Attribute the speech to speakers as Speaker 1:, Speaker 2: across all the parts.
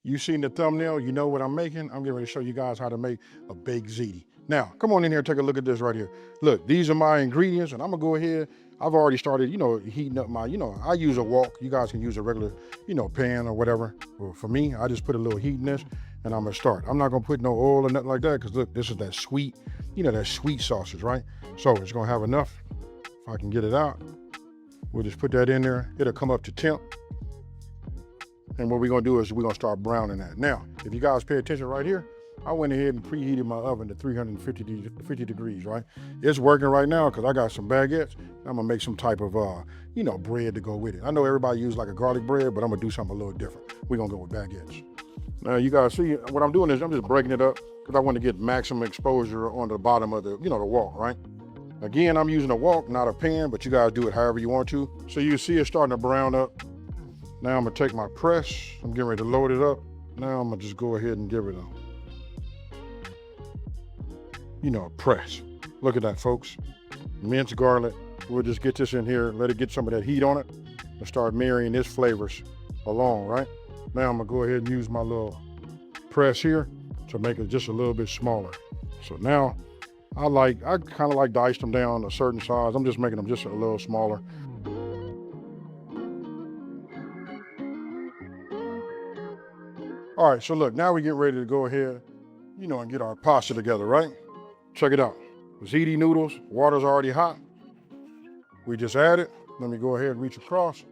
Speaker 1: You seen the thumbnail, you know what I'm making. I'm getting ready to show you guys how to make a baked ziti. Now, come on in here and take a look at this right here. Look, these are my ingredients, and I'm gonna go ahead. I've already started, heating up my, I use a wok. You guys can use a regular, pan or whatever. Well, for me, I just put a little heat in this, and I'm gonna start. I'm not gonna put no oil or nothing like that, because look, this is that sweet, that sweet sausage, right? So it's gonna have enough. If I can get it out, we'll just put that in there. It'll come up to temp. And what we're gonna do is we're gonna start browning that. Now, if you guys pay attention right here, I went ahead and preheated my oven to 350 degrees, right? It's working right now because I got some baguettes. I'm gonna make some type of, bread to go with it. I know everybody use like a garlic bread, but I'm gonna do something a little different. We're gonna go with baguettes. Now, you guys see, what I'm doing is I'm just breaking it up because I want to get maximum exposure on the bottom of the, the wok, right? Again, I'm using a wok, not a pan, but you guys do it however you want to. So you see it starting to brown up. Now I'm gonna take my press. I'm getting ready to load it up. Now I'm gonna just go ahead and give it a press. Look at that, folks. Minced garlic. We'll just get this in here, let it get some of that heat on it, and start marrying its flavors along, right? Now I'm gonna go ahead and use my little press here to make it just a little bit smaller. So now I kind of like dice them down a certain size. I'm just making them just a little smaller. All right, so look, now we get ready to go ahead, and get our pasta together, right? Check it out. Ziti noodles, water's already hot. We just add it. Let me go ahead and reach across,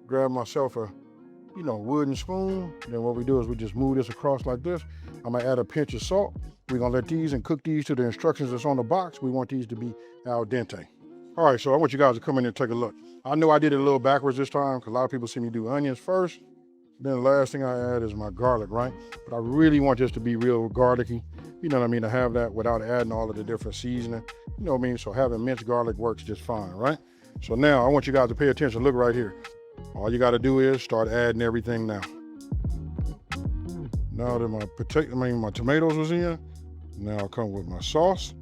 Speaker 1: grab myself a, wooden spoon. Then what we do is we just move this across like this. I'm gonna add a pinch of salt. We're gonna let these and cook these to the instructions that's on the box. We want these to be al dente. All right, so I want you guys to come in and take a look. I know I did it a little backwards this time because a lot of people see me do onions first. Then the last thing I add is my garlic, right? But I really want this to be real garlicky, to have that without adding all of the different seasoning, So having minced garlic works just fine, right? So now I want you guys to pay attention. Look right here. All you got to do is start adding everything now. Now that my tomatoes was in, now I'll come with my sauce.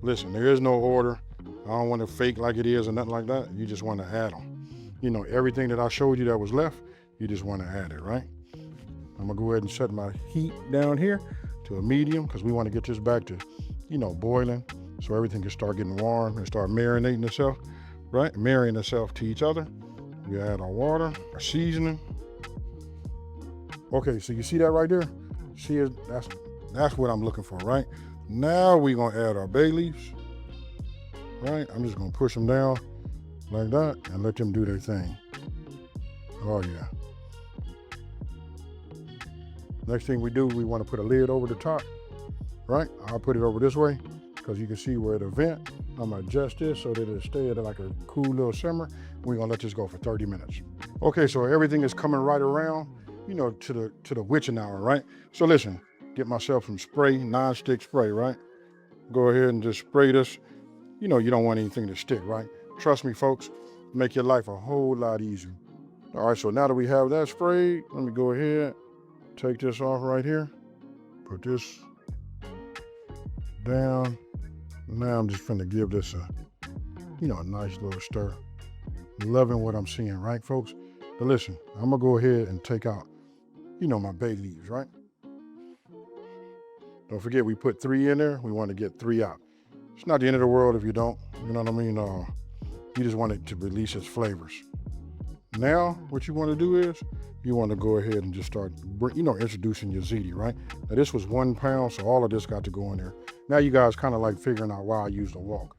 Speaker 1: Listen, there is no order. I don't want to fake like it is or nothing like that. You just want to add them. Everything that I showed you that was left, you just want to add it, right? I'm gonna go ahead and set my heat down here to a medium because we want to get this back to, boiling so everything can start getting warm and start marinating itself, right? Marrying itself to each other. We add our water, our seasoning. Okay, so you see that right there? See, that's what I'm looking for, right? Now we're gonna add our bay leaves, right? I'm just gonna push them down like that and let them do their thing. Oh yeah. Next thing we do, we want to put a lid over the top, right? I'll put it over this way because you can see where the vent. I'm gonna adjust this so that it'll stay at like a cool little simmer. We're gonna let this go for 30 minutes. Okay, so everything is coming right around, to the witching hour, right? So listen, get myself some spray, non-stick spray, right? Go ahead and just spray this. You don't want anything to stick, right? Trust me, folks, make your life a whole lot easier. All right, so now that we have that sprayed, let me go ahead, take this off right here, put this down. Now I'm just gonna give this a nice little stir. Loving what I'm seeing, right, folks? But listen, I'm gonna go ahead and take out, my bay leaves, right? Don't forget we put 3 in there. We want to get 3 out. It's not the end of the world if you don't, you know what I mean? You just want it to release its flavors. Now, what you want to do is you want to go ahead and just start, introducing your ziti, right? Now, this was 1 pound, so all of this got to go in there. Now, you guys kind of like figuring out why I used a wok,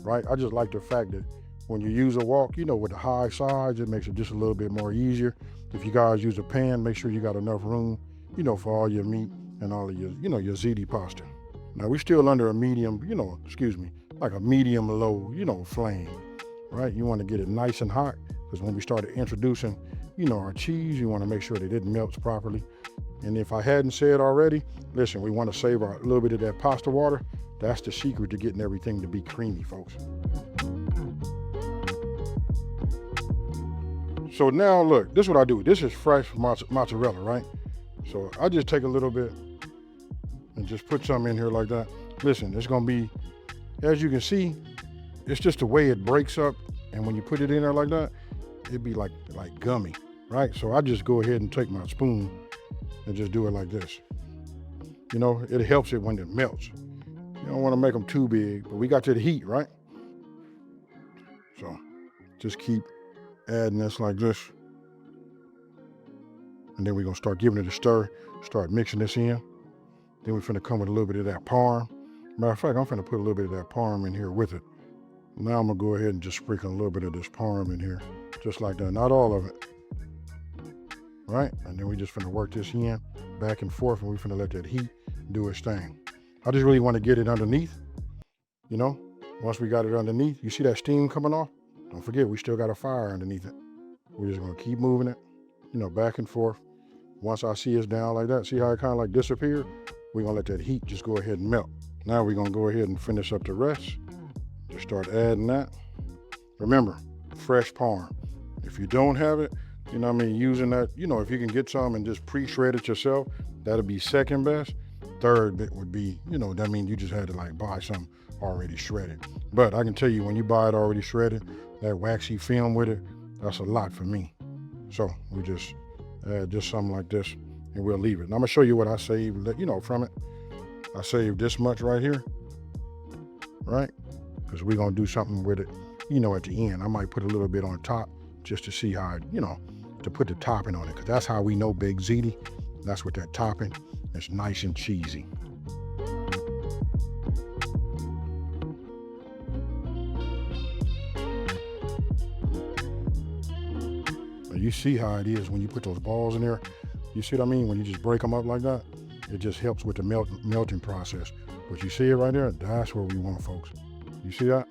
Speaker 1: right? I just like the fact that when you use a wok, with the high sides, it makes it just a little bit more easier. If you guys use a pan, make sure you got enough room, for all your meat and all of your, your ziti pasta. Now, we're still under a medium, like a medium-low, flame, right? You want to get it nice and hot. Because when we started introducing, our cheese, you want to make sure that it melts properly. And if I hadn't said already, listen, we want to save a little bit of that pasta water. That's the secret to getting everything to be creamy, folks. So now look, this is what I do. This is fresh mozzarella, right? So I just take a little bit and just put some in here like that. Listen, it's gonna be, as you can see, it's just the way it breaks up. And when you put it in there like that, it'd be like gummy, right? So I just go ahead and take my spoon and just do it like this. You know, it helps it when it melts. You don't want to make them too big, but we got to the heat, right? So just keep adding this like this. And then we're gonna start giving it a stir, start mixing this in. Then we're finna come with a little bit of that parm. Matter of fact, I'm finna put a little bit of that parm in here with it. Now I'm gonna go ahead and just sprinkle a little bit of this parm in here, just like that, not all of it. Right? And then we just finna work this in back and forth, and we're finna let that heat do its thing. I just really wanna get it underneath, you know? Once we got it underneath, you see that steam coming off? Don't forget, we still got a fire underneath it. We're just gonna keep moving it, you know, back and forth. Once I see it's down like that, see how it kind of like disappeared? We're gonna let that heat just go ahead and melt. Now we're gonna go ahead and finish up the rest. Just start adding that. Remember, fresh parm. If you don't have it, you know what I mean, using that, you know, if you can get some and just pre-shred it yourself, that'll be second best. Third bit would be, you know, that means you just had to like buy some already shredded. But I can tell you, when you buy it already shredded, that waxy film with it, that's a lot for me. So we just add just something like this and we'll leave it. And I'm gonna show you what I saved, you know, from it. I saved this much right here, right? Because we're gonna do something with it, you know, at the end. I might put a little bit on top just to see how, you know, to put the topping on it, because that's how we know baked ziti. That's with that topping. It's nice and cheesy. You see how it is when you put those balls in there. You see what I mean? When you just break them up like that, it just helps with the melting process. But you see it right there? That's what we want, folks. You see that?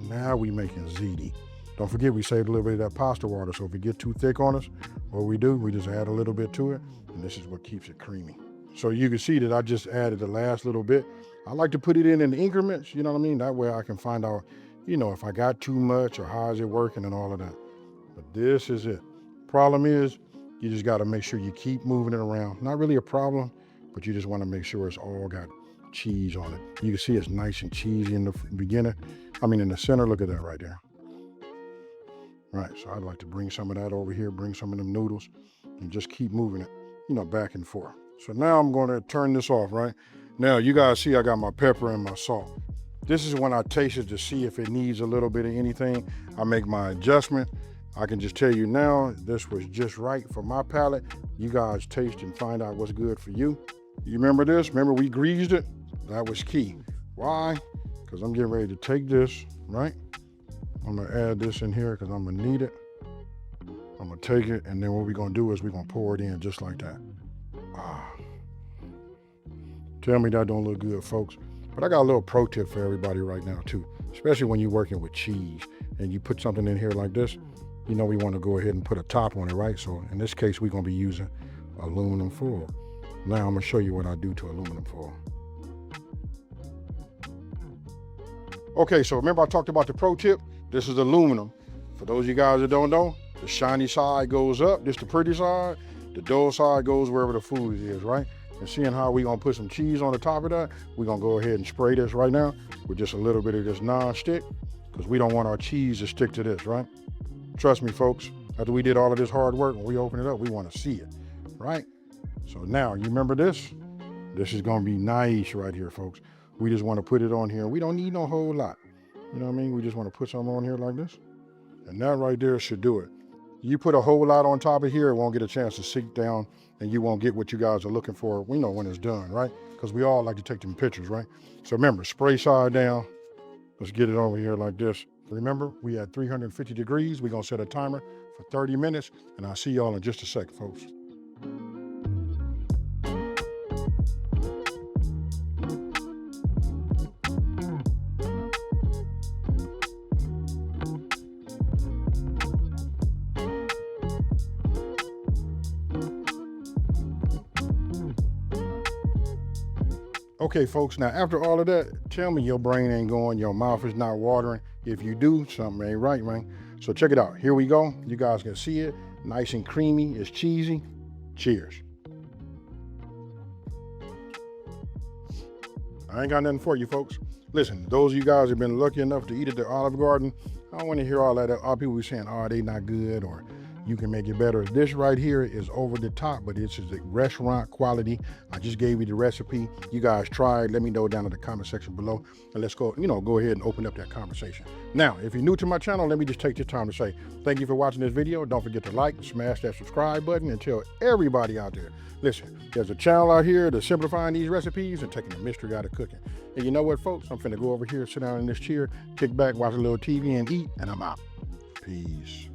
Speaker 1: Now we making ziti. Don't forget, we saved a little bit of that pasta water, so if it get too thick on us, what we do, we just add a little bit to it, and this is what keeps it creamy. So you can see that I just added the last little bit. I like to put it in increments, you know what I mean? That way I can find out, you know, if I got too much or how is it working and all of that. But this is it. Problem is, you just got to make sure you keep moving it around. Not really a problem, but you just want to make sure it's all got cheese on it. You can see it's nice and cheesy in the beginning. I mean, in the center, look at that right there. Right, so I'd like to bring some of that over here, bring some of them noodles, and just keep moving it, you know, back and forth. So now I'm going to turn this off, right? Now, you guys see I got my pepper and my salt. This is when I taste it to see if it needs a little bit of anything. I make my adjustment. I can just tell you now, this was just right for my palate. You guys taste and find out what's good for you. You remember this? Remember we greased it? That was key. Why? Because I'm getting ready to take this, right? I'm gonna add this in here because I'm gonna need it. I'm gonna take it, and then what we're gonna do is we're gonna pour it in just like that. Tell me that don't look good, folks. But I got a little pro tip for everybody right now too, especially when you're working with cheese and you put something in here like this. You know we want to go ahead and put a top on it, right? So in this case, we're gonna be using aluminum foil. Now I'm gonna show you what I do to aluminum foil. Okay, so remember I talked about the pro tip? This is aluminum. For those of you guys that don't know, the shiny side goes up, this the pretty side. The dull side goes wherever the food is, right? And seeing how we gonna put some cheese on the top of that, we're gonna go ahead and spray this right now with just a little bit of this non-stick, because we don't want our cheese to stick to this, right? Trust me, folks, after we did all of this hard work, when we open it up, we wanna see it, right? So now, you remember this? This is gonna be nice right here, folks. We just wanna put it on here. We don't need no whole lot. You know what I mean? We just wanna put some on here like this. And that right there should do it. You put a whole lot on top of here, it won't get a chance to sink down, and you won't get what you guys are looking for, you know, when it's done, right? Because we all like to take them pictures, right? So remember, spray side down. Let's get it over here like this. Remember, we at 350 degrees. We're gonna set a timer for 30 minutes, and I'll see y'all in just a second, folks. Okay, folks, now after all of that, tell me your brain ain't going, your mouth is not watering. If you do, something ain't right, man. So check it out. Here we go. You guys can see it. Nice and creamy. It's cheesy. Cheers. I ain't got nothing for you, folks. Listen, those of you guys have been lucky enough to eat at the Olive Garden, I don't want to hear all that. All people be saying, oh, they not good, or you can make it better. This right here is over the top, but it's a restaurant quality. I just gave you the recipe. You guys try it. Let me know down in the comment section below, and let's go, go ahead and open up that conversation. Now, if you're new to my channel, let me just take this time to say thank you for watching this video. Don't forget to like, smash that subscribe button, and tell everybody out there, listen, there's a channel out here that's simplifying these recipes and taking the mystery out of cooking. And you know what, folks? I'm finna go over here, sit down in this chair, kick back, watch a little TV, and eat, and I'm out. Peace.